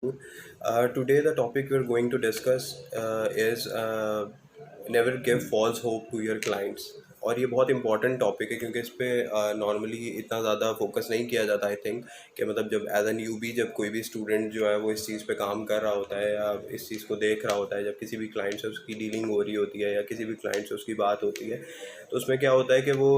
Today, the topic we're going to discuss is never give false hope to your clients. और ये बहुत important topic है क्योंकि इस पे नॉर्मली इतना ज़्यादा फोकस नहीं किया जाता। आई थिंक कि मतलब जब एज एन यूबी जब कोई भी स्टूडेंट जो है वो इस चीज़ पे काम कर रहा होता है या इस चीज़ को देख रहा होता है, जब किसी भी क्लाइंट से उसकी डीलिंग हो रही होती है या किसी भी क्लाइंट से उसकी बात होती है, तो उसमें क्या होता है कि वो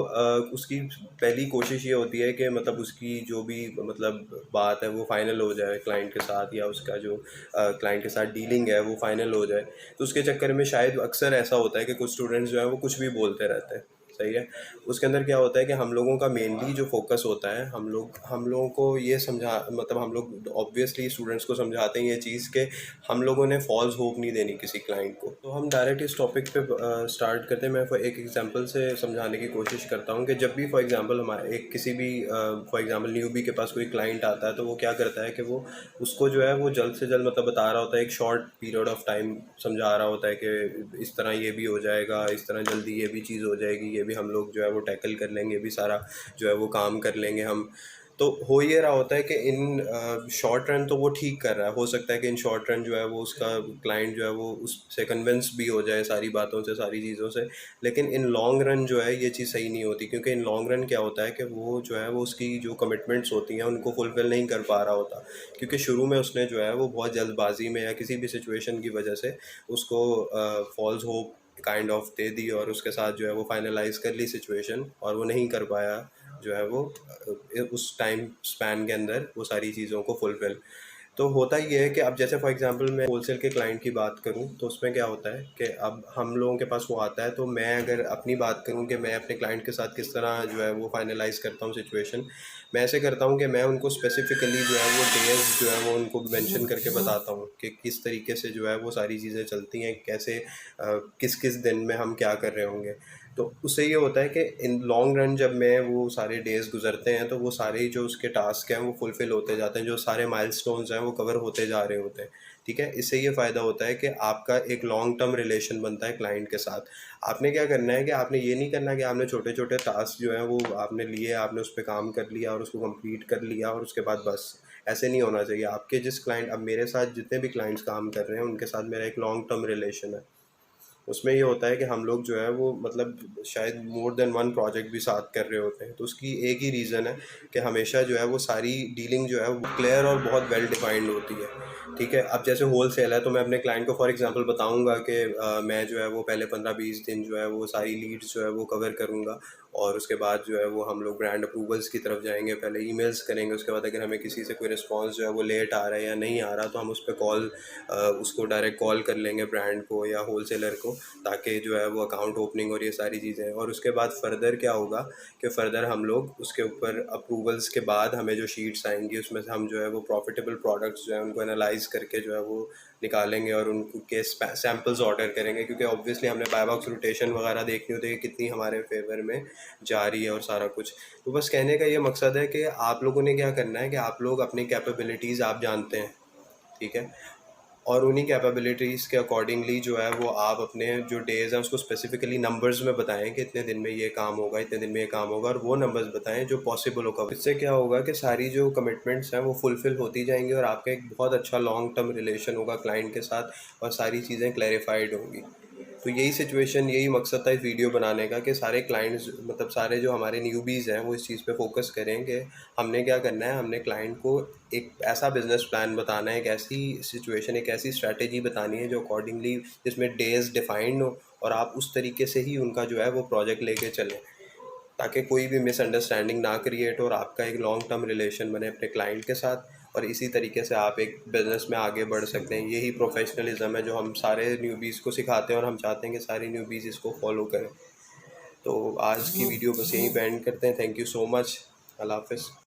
उसकी पहली कोशिश ये होती है कि मतलब उसकी जो भी मतलब बात है वो फाइनल हो जाए क्लाइंट के साथ, या उसका जो क्लाइंट के साथ डीलिंग है वो फाइनल हो जाए। तो उसके चक्कर में शायद अक्सर ऐसा होता है कि कुछ स्टूडेंट्स जो है वो कुछ भी बोलते रहते हैं। सही है। उसके अंदर क्या होता है कि हम लोगों का मेनली जो फोकस होता है, हम लोगों को ये समझा मतलब हम लोग ऑब्वियसली स्टूडेंट्स को समझाते हैं ये चीज़ कि हम लोगों ने फॉल्स होप नहीं देनी किसी क्लाइंट को। तो हम डायरेक्ट इस टॉपिक पे स्टार्ट करते हैं। मैं एक एग्जांपल से समझाने की कोशिश करता हूँ कि जब भी फॉर एग्जांपल हमारे एक किसी भी फॉर एग्जांपल न्यूबी के पास कोई क्लाइंट आता है, तो वो क्या करता है कि वो उसको जो है वो जल्द से जल्द मतलब बता रहा होता है, एक शॉर्ट पीरियड ऑफ टाइम समझा रहा होता है कि इस तरह ये भी हो जाएगा, इस तरह जल्दी ये भी चीज़ हो जाएगी, ये भी हम लोग जो है वो टैकल कर लेंगे, ये भी सारा जो है वो काम कर लेंगे हम। तो हो ये रहा होता है कि इन शॉर्ट रन तो वो ठीक कर रहा है, हो सकता है कि इन शॉर्ट रन जो है वो उसका क्लाइंट जो है वो उससे कन्विंस भी हो जाए सारी बातों से, सारी चीज़ों से। लेकिन इन लॉन्ग रन जो है ये चीज़ सही नहीं होती, क्योंकि इन लॉन्ग रन क्या होता है कि वो जो है वो उसकी जो कमिटमेंट्स होती हैं उनको फुलफ़िल नहीं कर पा रहा होता, क्योंकि शुरू में उसने जो है वो बहुत जल्दबाजी में या किसी भी सिचुएशन की वजह से उसको फॉल्स होप काइंड ऑफ दे दी और उसके साथ जो है वो फाइनलाइज कर ली सिचुएशन, और वो नहीं कर पाया जो है वो उस टाइम स्पैन के अंदर वो सारी चीज़ों को फुलफ़िल। तो होता ये है कि अब जैसे फॉर एग्जांपल मैं होलसेल के क्लाइंट की बात करूं, तो उसमें क्या होता है कि अब हम लोगों के पास वो आता है, तो मैं अगर अपनी बात करूं कि मैं अपने क्लाइंट के साथ किस तरह जो है वो फाइनलाइज करता हूं सिचुएशन, मैं ऐसे करता हूं कि मैं उनको स्पेसिफिकली जो है वो डेज जो है वो उनको मेंशन करके बताता हूं कि किस तरीके से जो है वो सारी चीज़ें चलती हैं, कैसे किस किस दिन में हम क्या कर रहे होंगे। तो उससे ये होता है कि इन लॉन्ग रन जब मैं वो सारे डेज़ गुजरते हैं, तो वो सारे जो उसके टास्क हैं वो फुलफ़िल होते जाते हैं, जो सारे माइलस्टोन्स हैं वो कवर होते जा रहे होते हैं। ठीक है, इससे ये फ़ायदा होता है कि आपका एक लॉन्ग टर्म रिलेशन बनता है क्लाइंट के साथ। आपने क्या करना है कि आपने ये नहीं करना कि आपने छोटे छोटे टास्क जो हैं वो आपने लिए, आपने उस पर काम कर लिया और उसको कंप्लीट कर लिया और उसके बाद बस। ऐसे नहीं होना चाहिए। आपके जिस क्लाइंट, अब मेरे साथ जितने भी क्लाइंट्स काम कर रहे हैं उनके साथ मेरा एक लॉन्ग टर्म रिलेशन है। उसमें ये होता है कि हम लोग जो है वो मतलब शायद मोर देन वन प्रोजेक्ट भी साथ कर रहे होते हैं। तो उसकी एक ही रीज़न है कि हमेशा जो है वो सारी डीलिंग जो है वो क्लियर और बहुत वेल डिफाइंड होती है। ठीक है, अब जैसे होल सेल है तो मैं अपने क्लाइंट को फॉर एग्जांपल बताऊंगा कि मैं जो है वो पहले 15-20 दिन जो है वो सारी लीड्स जो है वो कवर करूंगा, और उसके बाद जो है वो हम लोग ब्रांड अप्रूवल्स की तरफ जाएंगे, पहले ईमेल्स करेंगे, उसके बाद अगर हमें किसी से कोई रिस्पांस जो है वो लेट आ रहा है या नहीं आ रहा, तो हम उस पर उसको डायरेक्ट कॉल कर लेंगे ब्रांड को या होल सेलर को, ताकि जो है वो अकाउंट ओपनिंग और ये सारी चीज़ें। और उसके बाद फर्दर क्या होगा कि फ़र्दर हम लोग उसके ऊपर अप्रूवल्स के बाद हमें जो शीट्स आएंगी उसमें से हम जो है वो प्रॉफिटेबल प्रोडक्ट्स जो है उनको एनालाइज करके जो है वो निकालेंगे और उनके सैम्पल्स ऑर्डर करेंगे, क्योंकि ऑब्वियसली हमने बाय बॉक्स रोटेशन वगैरह देखनी होती है कि कितनी हमारे फेवर में जा रही है और सारा कुछ। तो बस कहने का ये मकसद है कि आप लोगों ने क्या करना है कि आप लोग अपनी कैपेबिलिटीज़ आप जानते हैं। ठीक है, और उन्हीं कैपेबिलिटीज़ के अकॉर्डिंगली जो है वो आप अपने जो डेज़ हैं उसको स्पेसिफिकली नंबर्स में बताएं कि इतने दिन में ये काम होगा, इतने दिन में ये काम होगा, और वो नंबर्स बताएं जो पॉसिबल होगा। इससे क्या होगा कि सारी जो कमिटमेंट्स हैं वो फुलफ़िल होती जाएंगी और आपका एक बहुत अच्छा लॉन्ग टर्म रिलेशन होगा क्लाइंट के साथ और सारी चीज़ें क्लैरिफाइड होंगी। तो यही सिचुएशन, यही मकसद था इस वीडियो बनाने का कि सारे क्लाइंट्स मतलब सारे जो हमारे न्यूबीज़ हैं वो इस चीज़ पे फोकस करें कि हमने क्या करना है। हमने क्लाइंट को एक ऐसा बिजनेस प्लान बताना है, एक ऐसी सिचुएशन, एक ऐसी स्ट्रैटेजी बतानी है जो अकॉर्डिंगली जिसमें डेज डिफाइंड हो, और आप उस तरीके से ही उनका जो है वो प्रोजेक्ट लेके चलें, ताकि कोई भी मिसअंडरस्टैंडिंग ना क्रिएट हो और आपका एक लॉन्ग टर्म रिलेशन बने अपने क्लाइंट के साथ, और इसी तरीके से आप एक बिज़नेस में आगे बढ़ सकते हैं। यही प्रोफेशनलिज्म है जो हम सारे न्यूबीज़ को सिखाते हैं और हम चाहते हैं कि सारे न्यूबीज़ इसको फॉलो करें। तो आज की वीडियो बस यहीं पे एंड करते हैं। Thank you so much. अल्लाह हाफ़िज़।